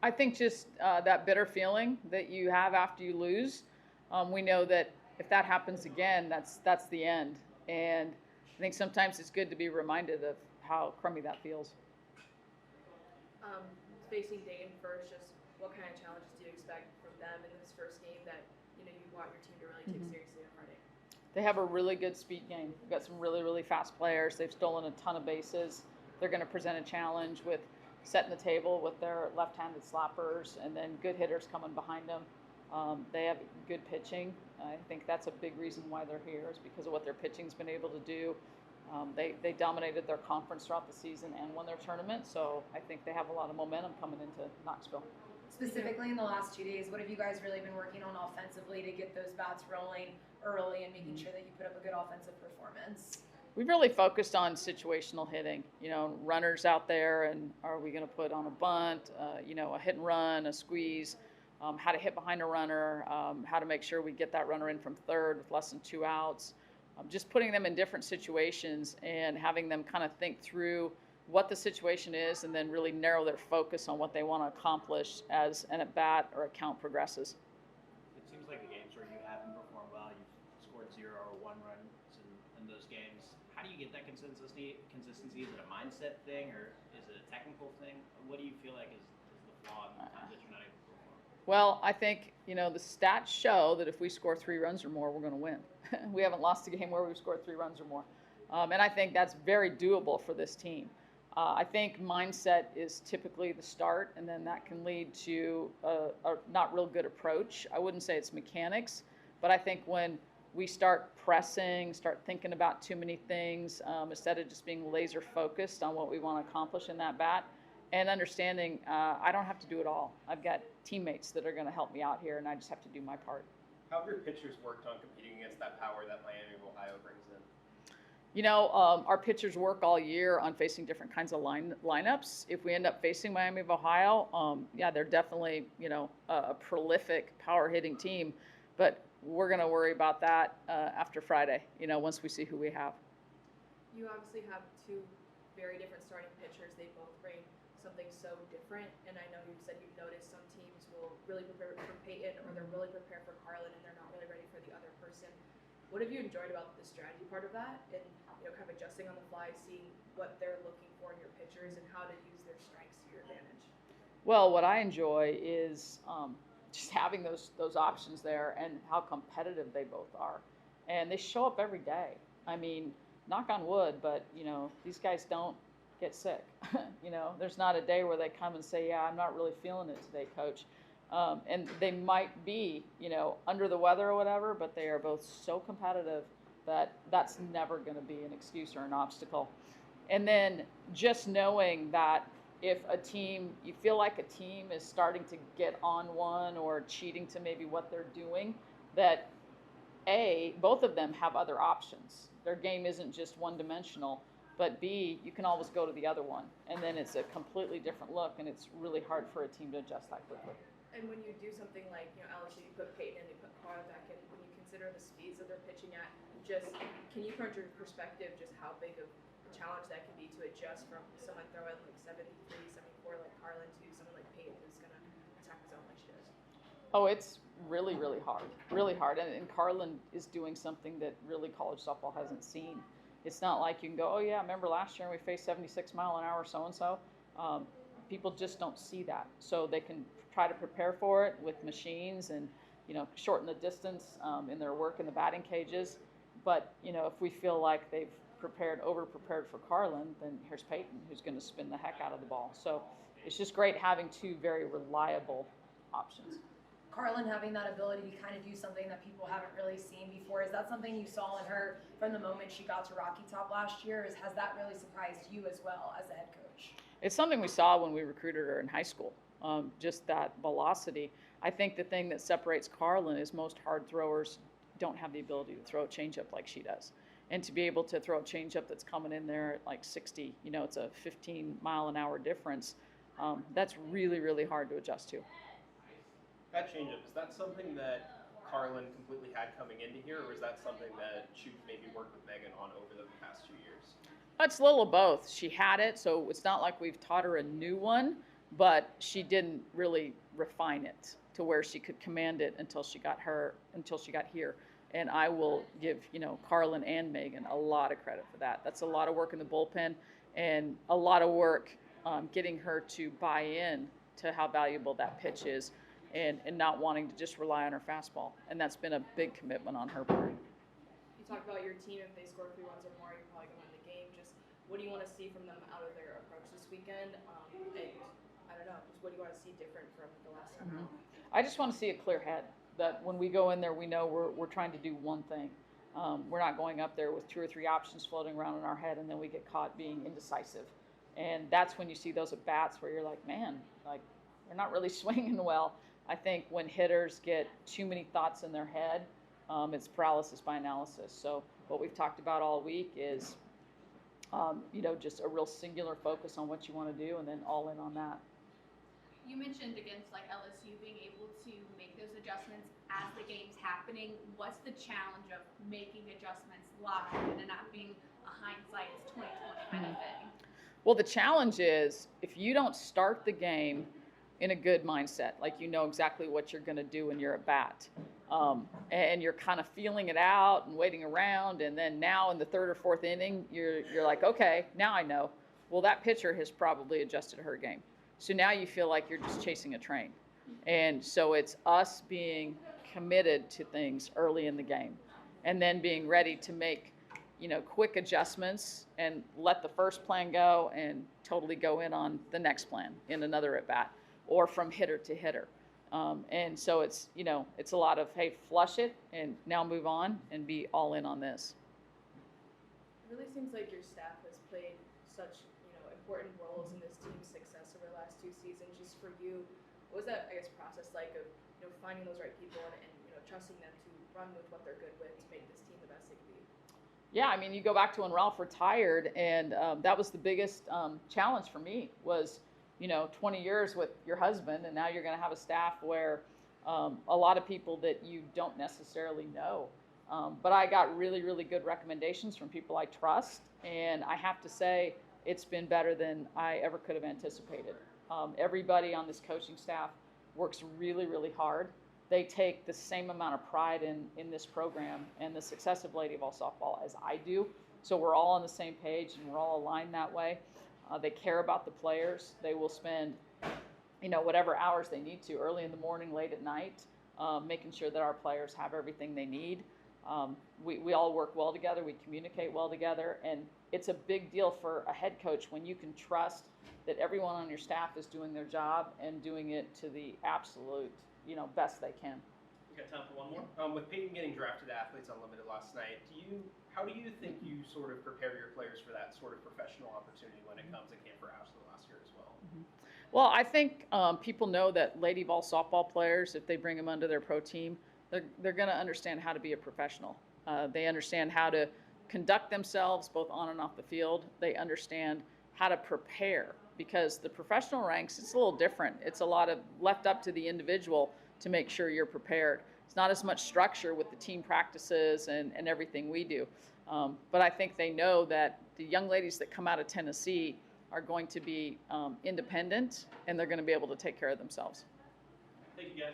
I think just that bitter feeling that you have after you lose. We know that if that happens again, that's the end. And I think sometimes it's good to be reminded of how crummy that feels. Um, Facing Dayton first, just what kind of challenges do you expect from them in this first game that you want your team to really take seriously on Friday? They have a really good speed game. They've got some really, really fast players. They've stolen a ton of bases. They're going to present a challenge with setting the table with their left-handed slappers and then good hitters coming behind them. They have good pitching. I think that's a big reason why they're here is because of what their pitching's been able to do. They dominated their conference throughout the season and won their tournament, so I think they have a lot of momentum coming into Knoxville. Specifically in the last 2 days, what have you guys really been working on offensively to get those bats rolling early and making sure that you put up a good offensive performance? We've really focused on situational hitting, runners out there, and are we going to put on a bunt, a hit and run, a squeeze, how to hit behind a runner, how to make sure we get that runner in from third with less than 2 outs. Just putting them in different situations and having them kind of think through what the situation is and then really narrow their focus on what they want to accomplish as an at-bat or a count progresses. It seems like the games where you haven't performed well, you've scored 0 or 1 runs in those games. How do you get that consistency? Is it a mindset thing or is it a technical thing? What do you feel like is the flaw in the times that you're not able to perform? Well, I think, the stats show that if we score 3 runs or more, we're going to win. We haven't lost a game where we've scored 3 runs or more. And I think that's very doable for this team. I think mindset is typically the start, and then that can lead to a not real good approach. I wouldn't say it's mechanics, but I think when we start pressing, start thinking about too many things, instead of just being laser focused on what we want to accomplish in that bat, and understanding I don't have to do it all. I've got teammates that are going to help me out here, and I just have to do my part. How have your pitchers worked on competing against that power that Miami of Ohio brings in? Our pitchers work all year on facing different kinds of lineups. If we end up facing Miami of Ohio, they're definitely, a prolific power hitting team. But we're going to worry about that after Friday, once we see who we have. You obviously have two very different starting pitchers. They both bring something so different. And I know you said you've noticed some teams will really prepare for Peyton or they're really prepared for Carlin and they're not really ready for the other person. What have you enjoyed about the strategy part of that, and kind of adjusting on the fly, seeing what they're looking for in your pitchers and how to use their strengths to your advantage? Well, what I enjoy is just having those options there and how competitive they both are, and they show up every day. I mean, knock on wood, but these guys don't get sick. There's not a day where they come and say, "Yeah, I'm not really feeling it today, coach." And they might be, under the weather or whatever, but they are both so competitive that that's never going to be an excuse or an obstacle. And then just knowing that if you feel like a team is starting to get on one or cheating to maybe what they're doing, that both of them have other options. Their game isn't just one-dimensional, but B, you can always go to the other one. And then it's a completely different look, and it's really hard for a team to adjust that quickly. And when you do something like, LSU, you put Peyton and you put Carl back in, when you consider the speeds that they're pitching at, can you put into perspective just how big of a challenge that can be to adjust from someone throwing like 73, 74 like Carlin to someone like Peyton who's going to attack his own like she does? Oh, it's really, really hard. Really hard. And Carlin is doing something that really college softball hasn't seen. It's not like you can go, oh, yeah, remember last year we faced 76-mile-an-hour so-and-so? People just don't see that. So they can try to prepare for it with machines and, shorten the distance in their work in the batting cages. But, if we feel like they've over-prepared for Carlin, then here's Peyton, who's going to spin the heck out of the ball. So it's just great having two very reliable options. Carlin having that ability to kind of do something that people haven't really seen before. Is that something you saw in her from the moment she got to Rocky Top last year? Has that really surprised you as well as a head coach? It's something we saw when we recruited her in high school, just that velocity. I think the thing that separates Carlin is most hard throwers don't have the ability to throw a changeup like she does. And to be able to throw a changeup that's coming in there at like 60, it's a 15-mile-an-hour difference, that's really, really hard to adjust to. That changeup, is that something that Carlin completely had coming into here, or is that something that she maybe worked with Megan on over the past 2 years? It's a little of both. She had it, so it's not like we've taught her a new one, but she didn't really refine it to where she could command it until she got here. And I will give, Carlin and Megan a lot of credit for that. That's a lot of work in the bullpen and a lot of work getting her to buy in to how valuable that pitch is and not wanting to just rely on her fastball. And that's been a big commitment on her part. You talk about your team, if they score 3 runs or more, you're probably going to win the game. Just what do you want to see from them out of their approach this weekend? And I don't know, just what do you want to see different from the last time out? I just want to see a clear head, that when we go in there, we know we're trying to do one thing. We're not going up there with 2 or 3 options floating around in our head, and then we get caught being indecisive. And that's when you see those at bats where you're like, man, like they're not really swinging well. I think when hitters get too many thoughts in their head, it's paralysis by analysis. So what we've talked about all week is, just a real singular focus on what you want to do, and then all in on that. You mentioned against LSU being able to make those adjustments as the game's happening. What's the challenge of making adjustments live and not being a hindsight 2020 kind of thing? Well, the challenge is if you don't start the game in a good mindset, like you know exactly what you're going to do when you're at bat, and you're kind of feeling it out and waiting around, and then now in the 3rd or 4th inning, you're like, okay, now I know. Well, that pitcher has probably adjusted her game. So now you feel like you're just chasing a train. And so it's us being committed to things early in the game and then being ready to make, quick adjustments and let the first plan go and totally go in on the next plan in another at bat or from hitter to hitter. And so it's, it's a lot of, hey, flush it and now move on and be all in on this. It really seems like your staff has played such important roles in this team's success over the last 2 seasons. Just for you, what was that process like of finding those right people and trusting them to run with what they're good with to make this team the best it can be? Yeah, I mean, you go back to when Ralph retired, and that was the biggest challenge for me was 20 years with your husband, and now you're going to have a staff where a lot of people that you don't necessarily know. But I got really, really good recommendations from people I trust, and I have to say, it's been better than I ever could have anticipated. Everybody on this coaching staff works really, really hard. They take the same amount of pride in this program and the success of Lady Vols softball as I do. So we're all on the same page and we're all aligned that way. They care about the players. They will spend, whatever hours they need to, early in the morning, late at night, making sure that our players have everything they need. We all work well together. We communicate well together. And it's a big deal for a head coach when you can trust that everyone on your staff is doing their job and doing it to the absolute, best they can. We got time for one more. With Peyton getting drafted to Athletes Unlimited last night, how do you think you sort of prepare your players for that sort of professional opportunity when it comes to Camp for Ashley last year as well? Well, I think people know that Lady Vols softball players, if they bring them under their pro team, they're going to understand how to be a professional. They understand how to conduct themselves both on and off the field. They understand how to prepare because the professional ranks, it's a little different. It's a lot of left up to the individual to make sure you're prepared. It's not as much structure with the team practices and everything we do. But I think they know that the young ladies that come out of Tennessee are going to be independent and they're going to be able to take care of themselves. Thank you, guys.